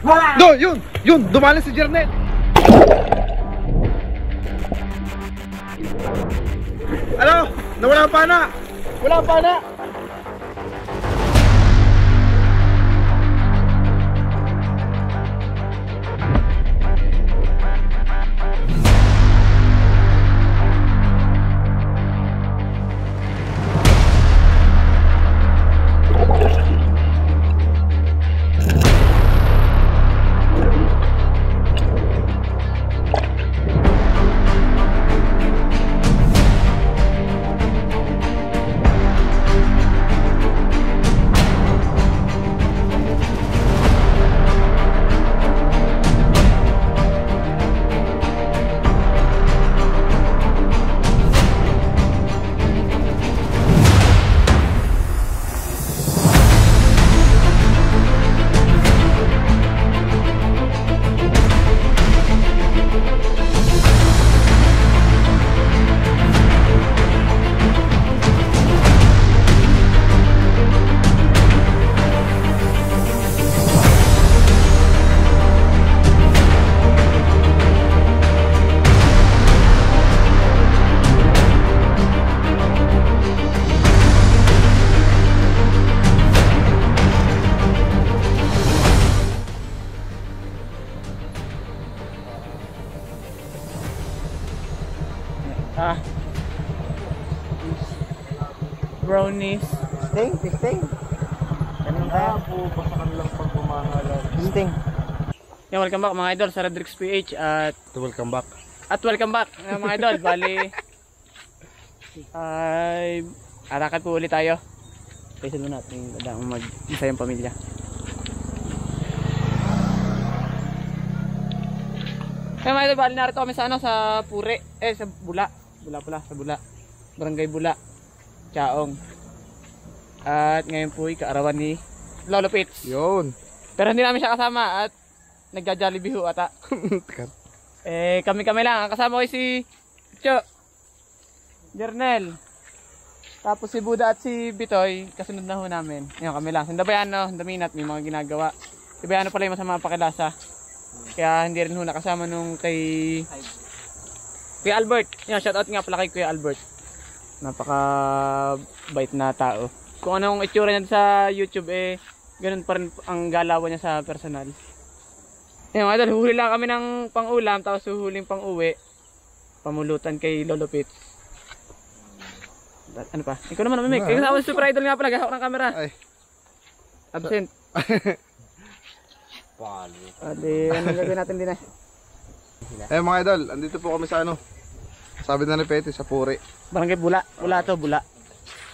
Do, yun, dumali si Jernel. Ano? Nawala pa na. Wala pa na. Brownies. Testing. Ganun kaya po, basta kanilang pagpumahalan. Testing. Yan, welcome back mga idol sa Redrix PH at Welcome back. Mga idol. Bali ay arakan po ulit tayo. Kaysa doon natin mag-isa yung pamilya. Kaya mga idol, bali narito kami sa sa Pure, sa Bula. Sa Bula. Barangay Bula, Chaong. At ngayon po ay kaarawan ni Lolo Pits. Yun. Pero hindi namin siya kasama at nagja-Jollibee ho ata. Kami lang. Ang kasama ko si Cho, Jernel, tapos si Buda at si Bitoy. Kasunod na ho namin. Ngayon kami lang. Sindabayano, Daminat, may mga ginagawa. Sindabayano pala yung masama pakilasa. Kaya hindi rin ho nakasama nung kay Albert. Yan, shoutout nga pala kay Kuya Albert. Napaka bait na tao. Kung anong itsura niya sa YouTube ganun pa rin ang galawan niya sa personal. Yan mga idol, huhuli lang kami ng pang-ulam tapos huhuling pang-uwi. Pamulutan kay Lolo Pits. Ano pa? Ikaw naman mamimik. Ikaw naman super idol nga pala, gahawak ng camera. Ay. Absent. Adi, ano gagawin natin din Mga idol, andito po kami sa sabi na ni Peti sa Pure. Barangay Bula. Bula.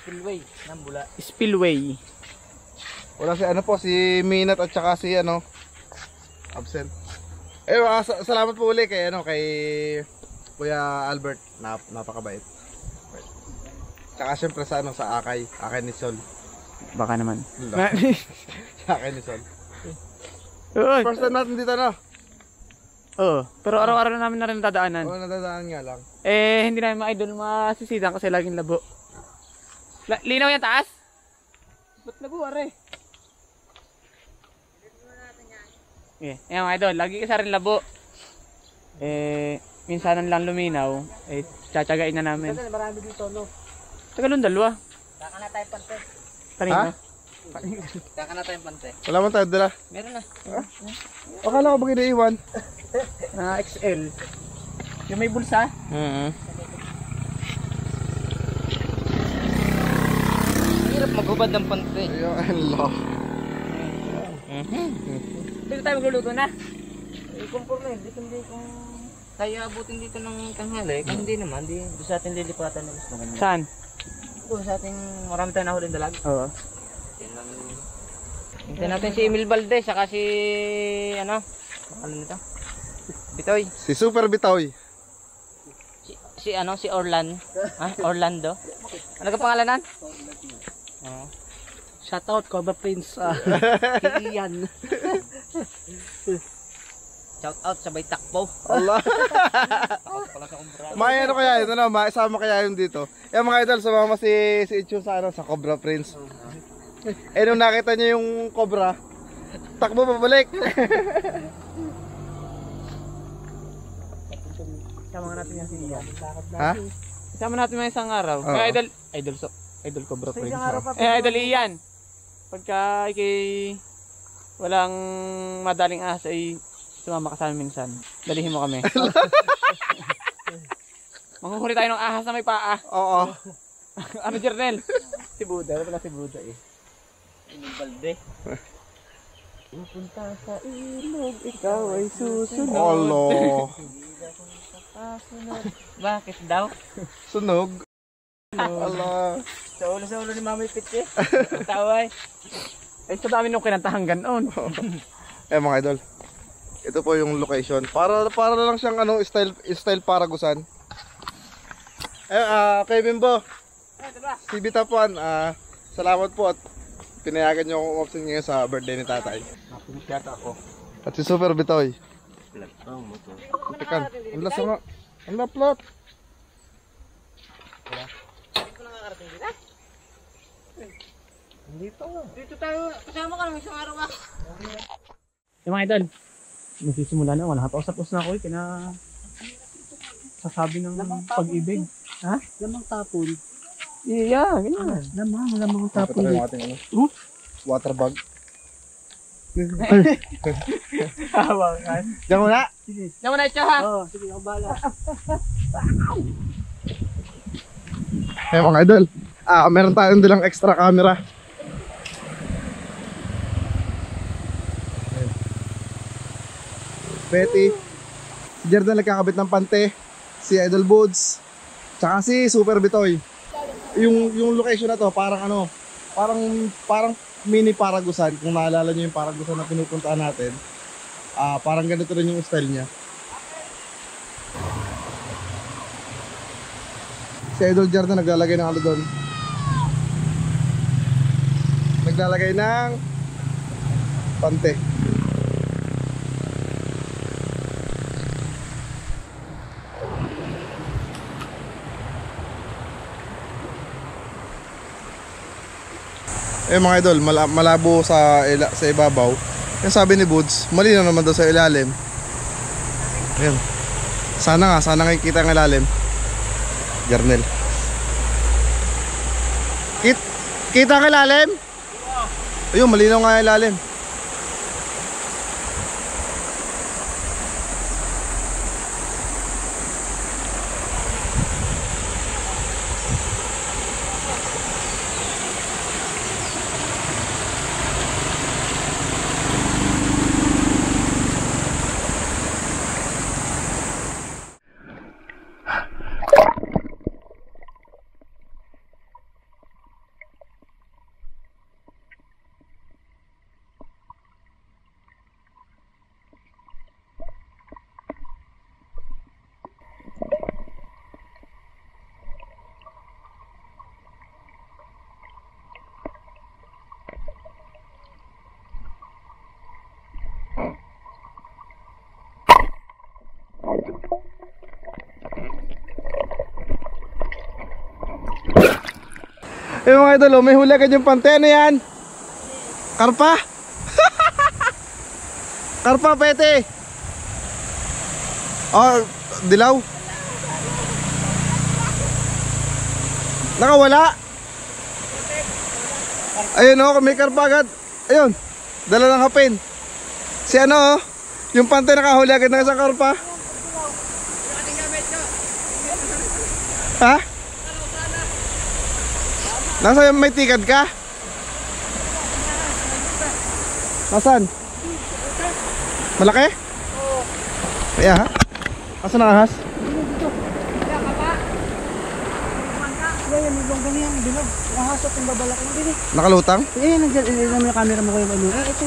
Spillway ng Bula. Spillway. Wala si Minat at saka si absent. Salamat po uli kay kay Kuya Albert, napakabait. Tsaka syempre sa Akay ni Sol. Baka naman. Sa Akay ni Sol. First time natin dito Oo, pero araw-araw na namin na rin nadadaanan. Oo, nadadaan nga lang. Hindi namin ma-idol masisidan kasi laging labo. Linaw yan taas? Ba't labo are? Mga idol, lagi isa rin labo. Minsanan lang luminaw, tsatsagain na namin. Kasi marami dito, no? Tagalong dalawa. Taka na tayo pante. Kanina? Taka na tayo pante. Wala man tayo dala. Meron na. Akala ko ba kinaiwan? Na XL. Yung may bulsa? Hirap maghubad ng pante. Ayun, hello. Dito tayo magluluto na. Kumpor na hindi kung kaya abutin dito ng tanghali. Kung hindi naman, doon sa atin lilipatan ng gusto. Saan? Doon sa ating marami tayong nahuling dalag. Oo. Hintayin natin si Emil Valdez, saka si ano nito? Bitoy. Si Super Bitoy. Si Orlando. Orlando. Ano ka pangalanan? Shoutout Cobra Prince. Iyan. Shoutout sa Bay Takbo. Allah. May kaya yun, maisama kaya yun dito. Mga idol, sumama si Ichu sa sa Cobra Prince. Nung nakita niya yung cobra, Takbo pabalik. Isama nga natin yan si Ian. Ha? Isama natin mga isang araw. Oo. Kaya idol ko bro. Isang araw pa. Idol Ian. Pagka ikay walang madaling ahas ay sumama ka sa amin minsan. Dalihin mo kami. Manghuli tayo ng ahas na may paa. Oo. Ano, Jernel? Si Buda. Ano pala si Buda eh? Yung balde. Pupunta sa ilog, ikaw ay susunod. Olo. Bakit daw? Sunog. Ala. Sa ulo ni Mami Pitche. Taway. Ay, sa dami nung kinantahan ganon. Mga idol. Ito po yung location. Para lang siyang ano, style Paragusan. Kay Bimbo. Si Bitapuan, salamat po at pinayagan niyo akong umabsent ngayon sa birthday ni tatay. Napinis yata ako. At si Super Bitoy. Platong mo to. Tekan. Ang lasa nga. Ang laplot. Dito tayo. Kasama ka ng isang araw ah. Yung mga idol, nagsisimula na. Wala pa usap-usap na ako eh. Sasabi ng pag-ibig. Ha? Lamang tapon. Yeah, ganyan. Lamang tapon. Ito yung ating ano. Water bag. Hawakan. Diyan mo na. Diyan mo na ito ha. Oo, sige ako bahala. Mga idol. Meron tayong dilang extra camera. Betty. Si Jordan nagkakabit ng pante. Si Idol Boods. Tsaka si Super Bitoy. Yung location na to parang ano, parang mini Paragusan. Kung naalala nyo yung Paragusan na pinupuntahan natin, parang ganito rin yung style niya. Si Idol Jordan naglalagay ng ano doon. Naglalagay ng pante. Mga idol, malabo sa ibabaw. Yung sabi ni Boods, malinaw naman daw sa ilalim. Ayan. Sana nga kita ang ilalim. Jarnel. Kita ang ilalim? Ayun, malinaw nga ang ilalim. Mga idol, may huli agad yung pante. Ano yan? Karpa? Karpa, pete. Dilaw. Nakawala. Ayun may karpa agad. Ayun, dala ng hapin. Si yung pante nakahuli agad ng isang karpa. Ha? Nasa may tikad ka? Nasaan? Malaki? Oo. Kaya ha? Asan ang ahas? Nakalutang? Nandiyan yung camera mo kayo. Ito.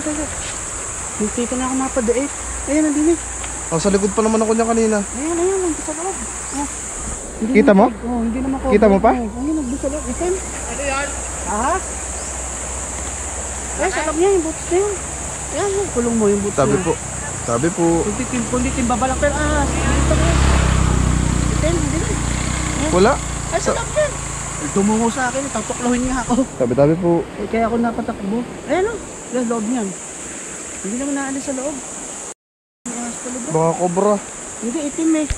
Dito na ako napadait. Ayan, nandun eh. Sa likod pa naman ako niya kanina. Ayan, nandun sa loob. Kita mo? Oo, hindi naman ako. Kita mo pa? Ayun, nandun sa loob. Item. Ano yan? Ahas? Sa loob niya yung boots na yun. Ayan, kulong mo yung boots na yun. Sabi po. Kundi timbabalak pero ahas. Item, hindi na. Wala. Ay, sa loob yan. Tumungo sa akin, tatuklohin niya ako. Tabi po. Kaya ako napatakbo. Ayan o, yung loob niyan. Hindi naman naalis sa loob. Ahas pala ba? Baka kobra. Hindi, itim eh.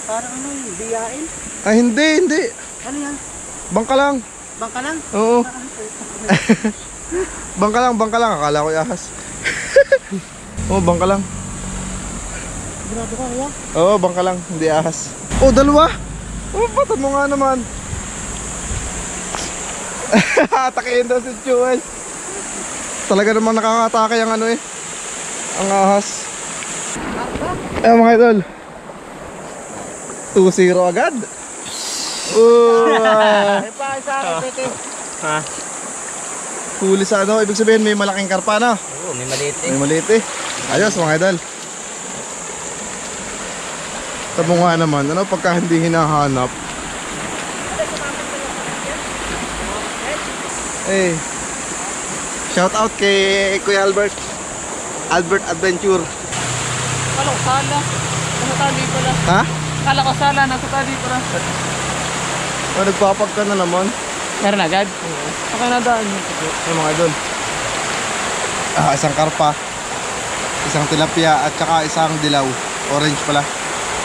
Parang ano yung biyain. Ay, hindi. Ano yan? Bangka lang. Bangka lang? Oo. Bangka lang. Akala ko ahas. Oo, bangka lang. Grabe ka kaya? Oo, bangka lang. Hindi ahas. Oh, dalawa. Oh, bata mo nga naman. Atakein daw si Chuel. Talaga namang nakakatake ang ano eh. Ang ahas. Mga idol. 2-0 agad. Ay pa, isa akin, Tete. Ha? Huli sa ano, ibig sabihin may malaking karpa na. Oo, may maliit eh. May maliit eh. Ayos mga idol. Tamo nga naman, ano pagka hindi hinahanap. Eh, shout out kay Kuya Albert. Albert Adventure. Kala ko sala. Nasa tali pala. Ha? Kala ko sala, nasa tali pala. Oh, nagpapag ka na naman. Meron agad? Okay na daan. Ay mga idol. Isang karpa, isang tilapia at saka isang dilaw. Orange pala.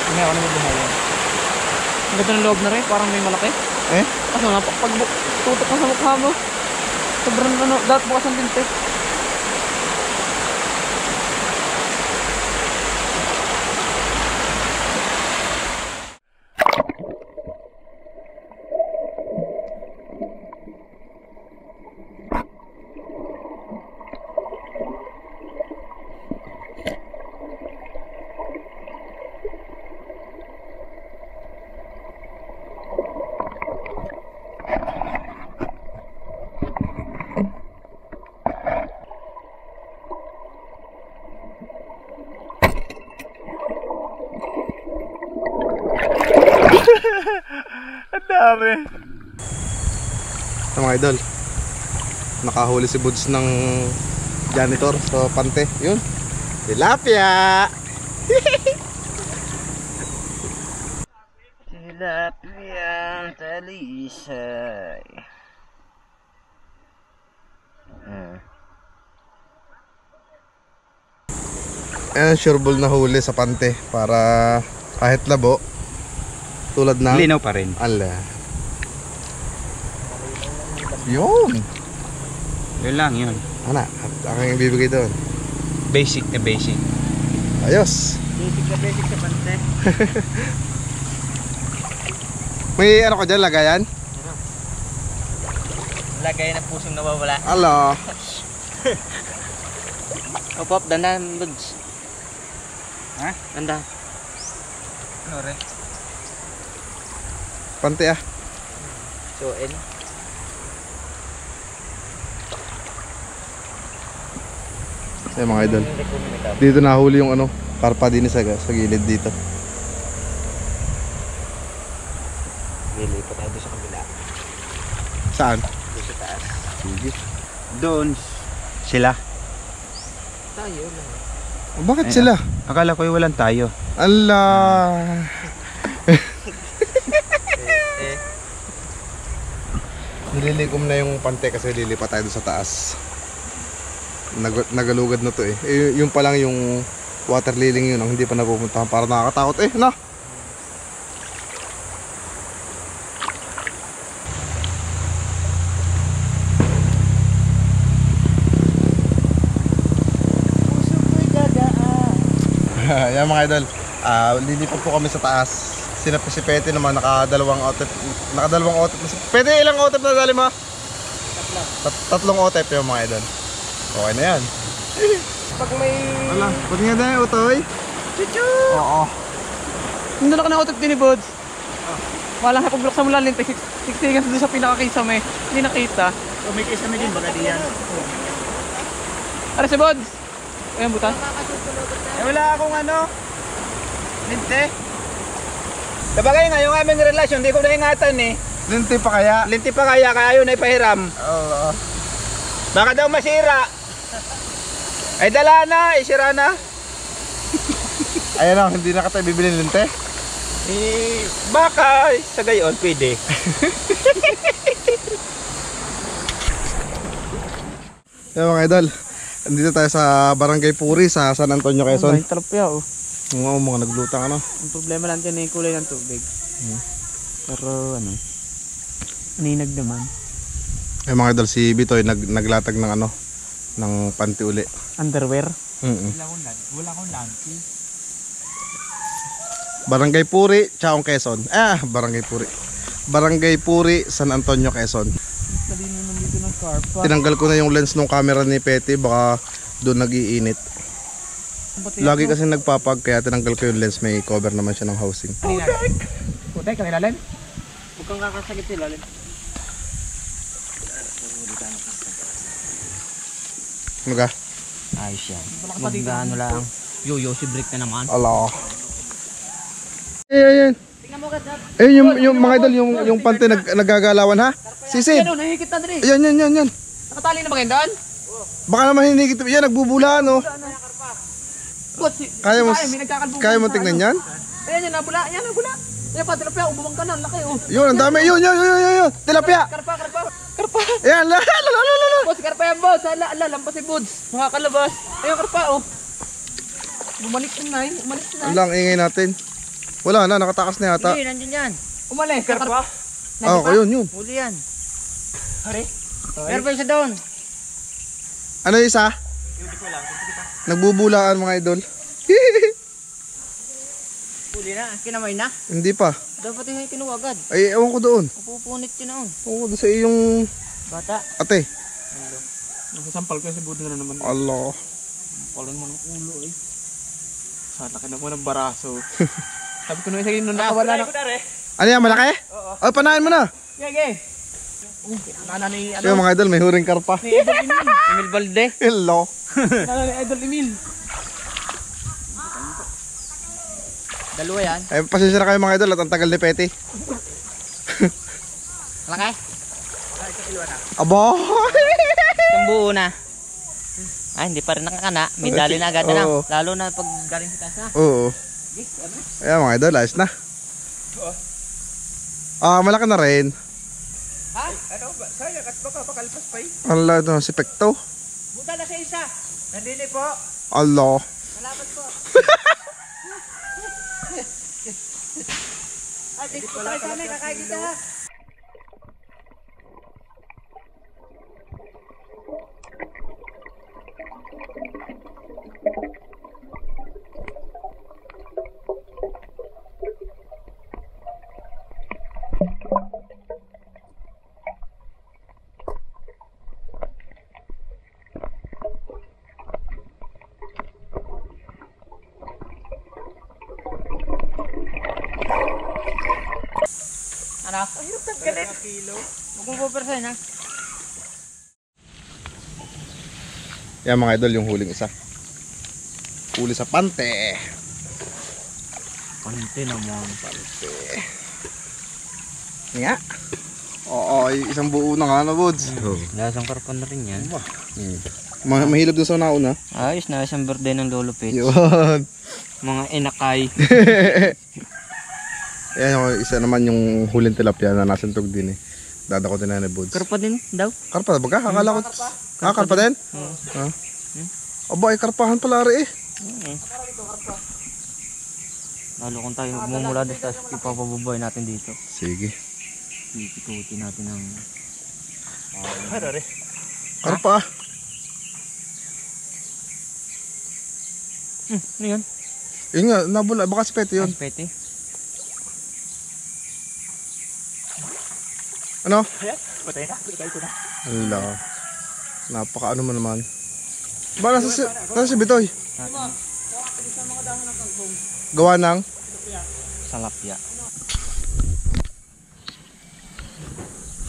Hindi ako naman buhayan. Ang ganda ng loob na rin, parang may malaki. Eh? Kaso nga, pag tutok ka sa mukha mo, sobrang ano, dapat bukas ang binte. Ang dami. Mga idol, nakahuli si Buds ng janitor sa pante. Yun, tilapia. Tilapia talisay. Ayan, sureball na huli sa pante para kahit labo tulad ng Linaw pa rin. ala. Yun. Yun lang yun. Ano? At aking ibibigay doon. Basic na basic. Ayos. Basic sa bante. May ano ka dyan, lagayan? Lagay na pusong nawawala. Ala. Pop, dandan, Buds. Ha? Dandan. Ano rin? Pante ah. Suin. Ayan mga idol. Dito nahuli yung ano, karpa din sa gilid dito. Lilipat tayo doon sa kabila. Saan? Doon sa taas. Sige. Doon sila. Tayo lang. Bakit Ayun. sila? Akala ko yung walang tayo. Ala. Nililikom na yung pante kasi lilipat tayo doon sa taas. Nagalugad na to eh. Yung pa lang yung water liling yun ang hindi pa napupuntahan para nakakatakot eh. Na. Puso ko'y gagaan. Yan mga idol. Lilipat po kami sa taas. Si Pete naman nakadalawang otep. Nakadalawang otep. Pete, ilang otep na dali mo? Tatlong otep yung mga idol. Okay na yan. Pag may... Wala, ba't nga dahil utoy? Chuchu! Oo. Hindi na ka na-utop din ni Buds. Walang pagbulok mo lang linte. Sigsigan doon sa pinakakisame. Hindi nakita. O may kisame din, baka di yan. Ano si Buds? Ayan buta. Eh wala akong ano. Linte. Sabagay nga yung aming relasyon, di ko naingatan eh. Linti pa kaya? Linti pa kaya ayaw na ipahiram. Oo. Baka daw masira. Ay dala na, isira na. Ayan o, hindi na kita bibili ng linte. Eh, baka sa gayon, pwede. Yan mga idol, Andito tayo sa Barangay Puri sa San Antonio, Quezon. Ang talapya oh. Mga naglutang ano. Ang problema lang dyan yung kulay ng tubig. Pero ano, aninag naman. Eh mga idol, si Bitoy naglatag ng ano, ng panty uli. Underwear. Wala akong lanky. Barangay Puri, Chaong, Quezon. Barangay Puri. Barangay Puri, San Antonio, Quezon. Dali naman dito ng carpa. Tinanggal ko na yung lens ng camera ni Petty, baka doon nag-iinit. Lagi kasi nagpapag, kaya tinanggal ko yung lens, may cover naman siya ng housing. Putek, ang ilalim. Huwag kang kakasagit sa ilalim. Ano ka? Ayos yan. Mag-ano lang. Yoyosi break na naman. Allah. Ayan. Ayun yung mga idol, yung panty naggagalawan ha? Sisid. Ano, nahihigit na dali. Yan. Nakatali na ba kayo doon? Baka naman hinigit. Yan, nagbubulaan oh. Kaya mo, may nagkakalbo. kaya mo tingnan yan? Ayan, yan, nabula. Yan, nabula. Ayan pa, tilapia, umubang ka na, ang laki oh. Yun, ang dami. Yun. Tilapia. Karpa. Ayan, Boss, karpa yan, boss. Ala, lampas si Buds. Makakalabas. Ayun, karpa oh. Bumalik na yun, umalis na. Ang lang ingay natin. Wala na, nakatakas na yata. Hindi, nandyan yan. Umalis, karpa. Yun. Huli yan. Hari. Meron pa isa doon. Ano yung isa? Nagbubulaan mga idol. Huli na. Kinamay na. Hindi pa. Dapat yung kinuha agad. Ay, ewan ko doon. Pupunit yun noon. Ewan ko doon sa iyong Bata. ate. Nagsasampal ko si Buds na naman. Allah. Palan mo ng ulo eh. Laki na mo ng baraso. Sabi ko nung isa yun nung nakawala na. Ano yan, malaki? Oo. Ay, panahin mo na. Yage. Nana ni Yung mga idol, may huring karpa. ni Idol Emil. Emil Balde. Hello. Nana ni Idol Emil. Dalawa yan. Ay, pasensya na kayo mga idol at ang tagal ni Petty. Laki. Aba. Isang buo na. Ay, hindi pa rin nakakana. May dali na agad na. Oo. Lalo na pag galing sa taas na. Oo. Ayan mga idol, ayos na. Malaki na rin. Ha? Ano ba? Sayang at baka pakalpas pa eh. Allah, ito, si Pekto. Buta na sa isa. Nandini po. Allah. Salamat po. Ay, dito po tayo kami. Kakain kita ha. Ano? Ang hirap ng galit. Huwag mong pupersahin ha. Yan mga idol, yung huling isa. Huli sa pante. Pante naman. Nga. Oo, isang buo na nga na, Buds. Lasang karpan na rin yan. Mahilap doon sa nauna. Ayos na, isang birthday ng Lolo Pets. Yun. Mga inakay. Yan yung isa naman yung huling tilapia na nasintog din eh. Dadako din na ni Buds. Karpa din daw. Karpa ba ka? Akala ko. Karpa din? Ha? Aba, ay karpahan pala rin eh. Lalo kung tayo magmumula doon, tapos ipapabubay natin dito. Sige. Ikuti natin ang... Karpa. Ano yun? Yun nga, nabula. Baka si Petty yun. Pete. Ano? Patay na. Patay ko na. Hala. Napaka ano mo naman. Ba, nasa si Bitoy? Gawa ng? Salapya.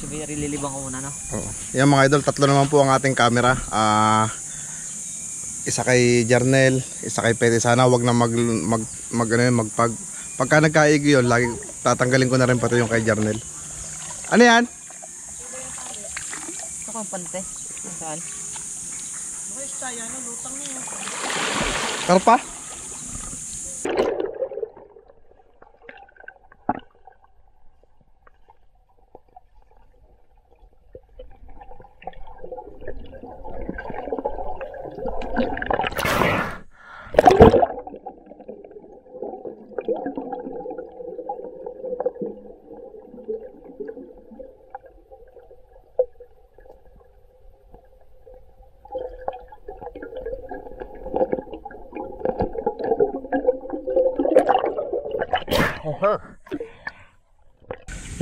Sige, rililibang ko muna, no? Oo. Yan mga idol, tatlo naman po ang ating camera. Isa kay Jarnel, isa kay Petty. Sana wag na pagka nagkaigi yun, lagi tatanggalin ko na rin pati yung kay Jarnel. Ano yan? Ito kang pante. Saan? Karpa?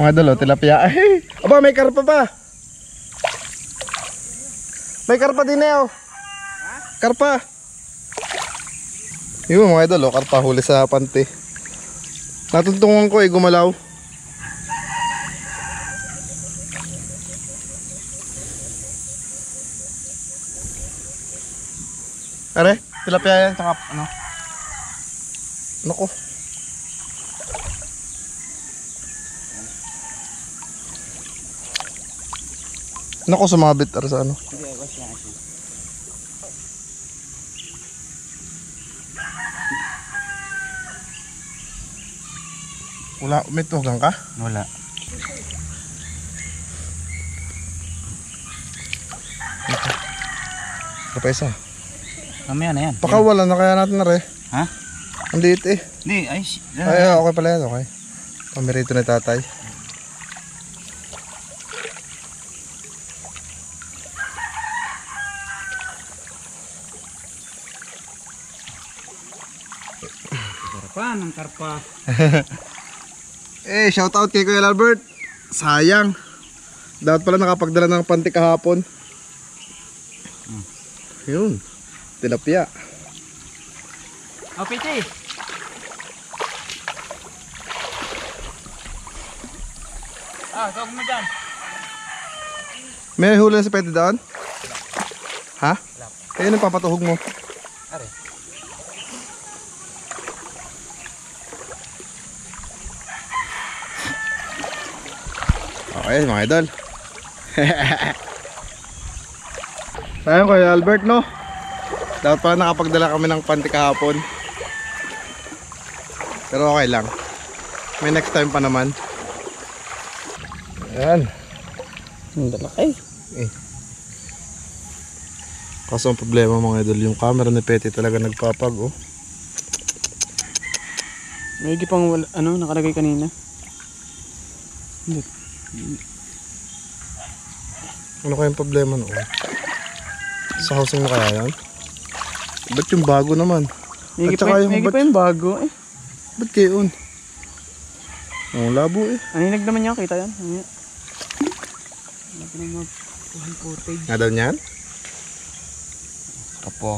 Mga idol, tilapia. Ay, aba, may karpa pa. May karpa din eh, oh. Karpa. Yun mga idol, oh, karpa huli sa pante. Natuntungan ko eh, gumalaw. Are, tilapia yan, tsaka ano. Nako. Nako, sumabit ar sa ano. Wala, may tugang ka? Wala. Ito pa isa. Mamaya na yan. Pakawalan na kaya natin na re. Ha? Ang liit eh. Hindi, ay. Ay, okay pala yan, okay. Pamirito na tatay. Karpa ng karpa. Eh, shout out kay Kuya Albert. Sayang. Dapat pala nakapagdala ng panty kahapon. Yun. Tilapia. Oh, Pichi. Tawag mo dyan. May huli na si Pwede doon? Ha? Kaya nang papatuhog mo. Are. Okay mga idol. Sayang Kuya Albert no. Dapat pala nakapagdala kami ng panty kahapon. Pero okay lang. May next time pa naman. Ayan. Ang dalaki. Kaso ang problema mga idol, yung camera ni Petty talaga nagpapag oh. May pang nakalagay kanina. Ano kayang problema noon? Sa housing na kaya yan? Ba't yung bago naman? May At saka may pa yung bago eh. Ba't kayo yun? Ang labo eh. Aninag naman niya, kita yan. Ayan. Lagi na mag-1 footage. Nga daw niyan? Kapo.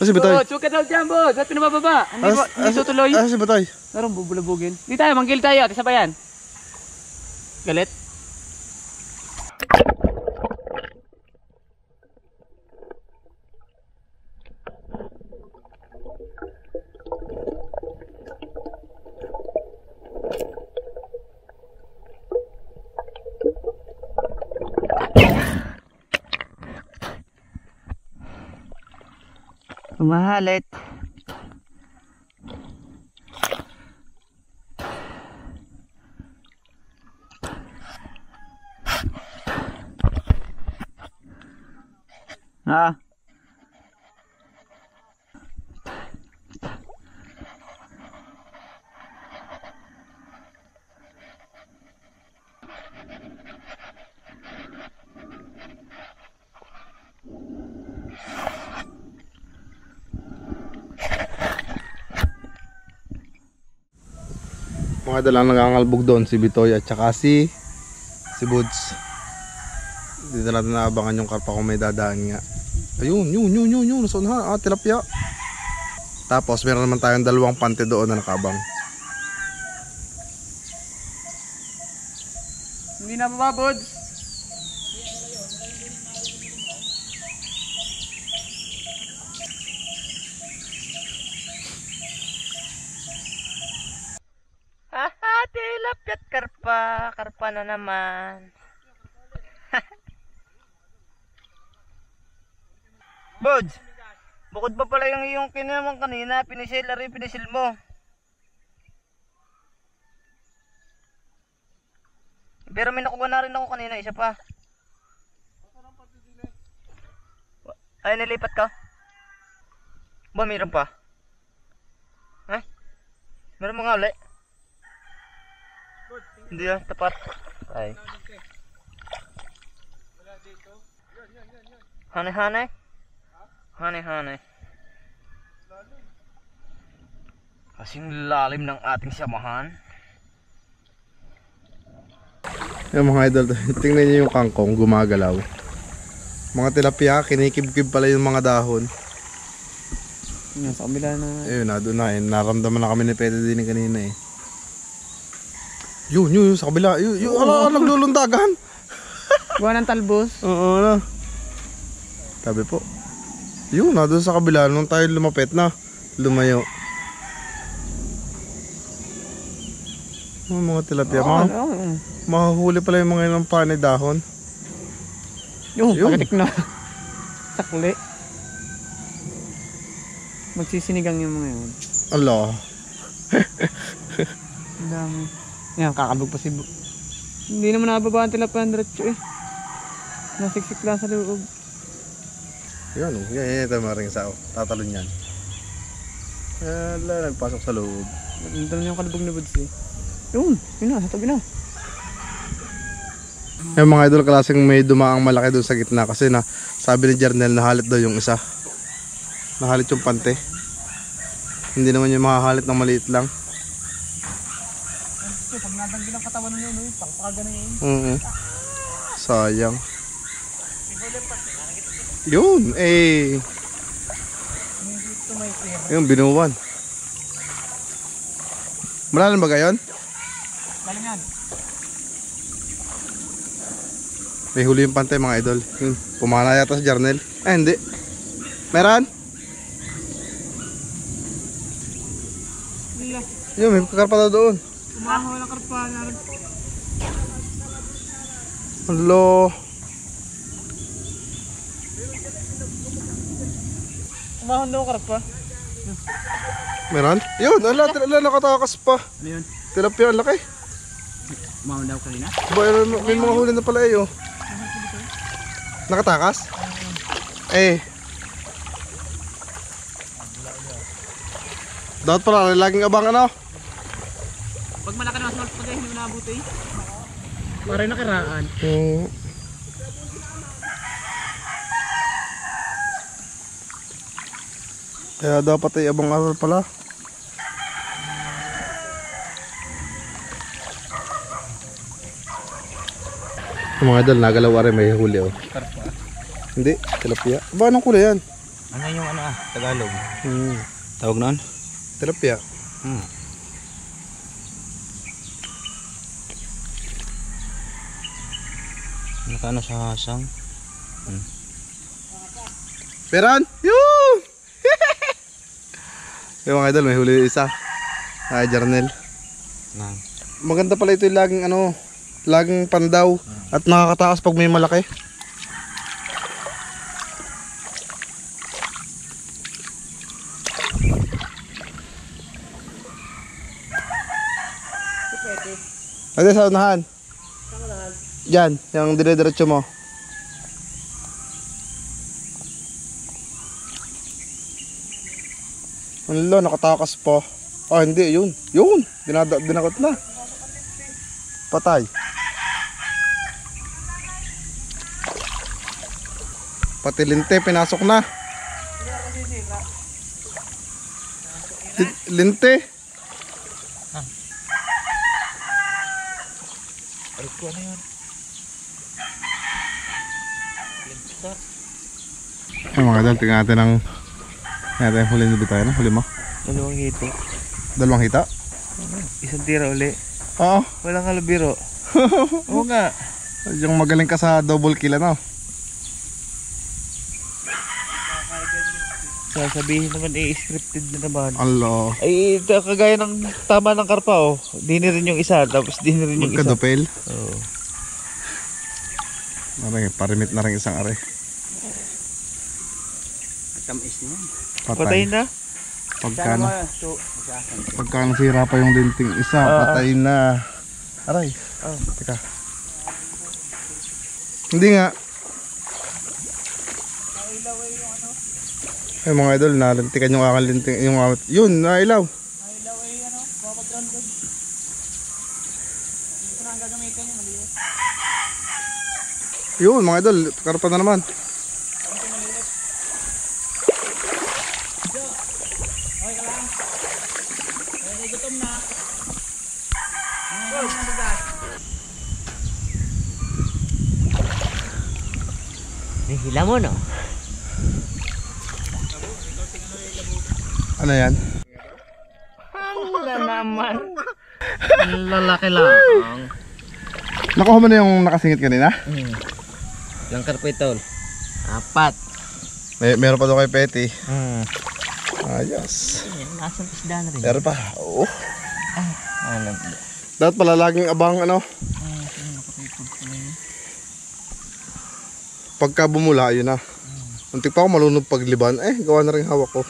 Si Batoy? Huwag ka daw dyan, boss. Ba't pinabababa? Hindi tutuloy. Si Batoy? Meron bubulabugin. Di tayo, manggil tayo. Isa pa yan. Galit? Mahalit. Ah. Mga dalang nangangalbog doon, si Bitoy at saka si Buds. Dito natin naabangan yung karpa kung may dadaan nga. Ayun, yun, nasa unahan, tilapia. Tapos meron naman tayong dalawang pante doon na nakabang. Hindi na bababod. Tilapia at karpa. Karpa na naman. Bods, bukod pa pala yung iyong kinamang kanina, pinisil mo. Pero may nakuha na rin ako kanina, isa pa. Ay, nilipat ka? Ba, meron pa? Ha? Meron mga uli? Hindi ah, tapat. Ay. Hane-hane? Hane-hane. Kasing lalim ng ating samahan. Yung mga idol, tingnan niyo yung kangkong gumagalaw. Mga tilapia, kinikib-kib pala yung mga dahon. Yan, sa kabila na. Ayun, doon na. Naramdaman na kami ni Pete din kanina eh. Yun, sa kabila. Yun, naglulundagan. Buwan ng talbos. Oo na. Sabi po. Yun, doon sa kabila. Nung tayo lumapit na, lumayo. Mga tilapia. Mahuhuli pala yung mga ilang panay dahon. Yung, Yun. pakitik na. Sakli. Magsisinigang yung mga yun. Allah. Ang dami. Yan, kakabog pa si Hindi naman nababa ang tilapia ng diretso eh. Nasiksik lang sa loob. Yan, yan ito maring sao. Tatalon yan. Ala, nagpasok sa loob. Nandun yung kalabog na buds eh. Yun na, sa tabi na. Yung mga idol, klaseng may dumaang malaki doon sa gitna kasi na sabi ni Jernel nahalit daw yung isa. Nahalit yung pante. Hindi naman yung makahalit ng maliit lang. Pag nadanggi ng katawan ng yun, pangpaga na yun. Sayang. Yun, eh. Yung binuwan. Malalim ba gayon? Galing yan. May huli yung pantay mga idol. Yun, pumana yata sa Jernel. Hindi. Meron? Yun, may kakarpa daw doon. Umahaw ng karpa. Hello. Umahaw daw karpa. Meron? Yun, ala, nakatakas pa. Ano yun? Tilapia, ang laki. Umahaw daw kanina? May mga huli na pala eh, oh. Nakatakas? Eh. Dapat pala, laging abang ano? Pag malaki na mas malapag hindi mo nabuti eh. Maray nakiraan. Kaya dapat ay abang aral pala. Mga idol, nagalaw rin may huli oh. Karpa. Hindi, tilapia. Ba, anong kulay yan? Ano yung Tagalog? Hmm, Tawag noon? tilapia. Nakano sa hasang? Peran! Yun! Yung mga idol, may huli isa. Ay, Jernel. Nang. Maganda pala ito yung laging pandaw. At nakakatakas pag may malaki. Ate, sa unahan. Diyan, yung dire-diretso mo. Ano, nakatakas pa. Ah, hindi, yun. Yun, dinakot na. Patay. Pati linte, pinasok na. Linte. Ay ko, ano yun? Ay mga idol, tingnan natin ang huli na bitayo na. Huli mo? Dalawang hito. Dalawang hita? Isang tira uli. Oo. Walang kalabiro. Oo nga. Yung magaling ka sa double kill ano. Sasabihin naman scripted na naman. Allah. Ay, kagaya ng tama ng karpa oh. Di na rin yung isa, tapos di na rin yung isa. Magkadupel. Oo. Aray, parimit na rin isang are. Tamis niya. Patay na? Pagka nasira pa yung dinting isa, patay na. Aray. Teka. Hindi nga. Ay mga idol, nalintikan yung aking linting, yung yun, nailaw. Nailaw ay ano, babag-ground good. Ito na ang gagamitin niya, malinis. Yun mga idol, karpa na naman. Okay ka lang. Okay, gutom na. May hila mo, no? Ano yan? Wala naman. Ang lalaki lang. Nakuha mo na yung nakasingit kanina? Ilang karpa ito? 4. Meron pa daw kay Petty. Ayos. Nasaan isda na rin? Meron pa. Oo. Alam. Dapat pala laging abang ano. Pagka bumula, yun na. Untik pa ako malunod pagliban. Gawa na rin hawak ko.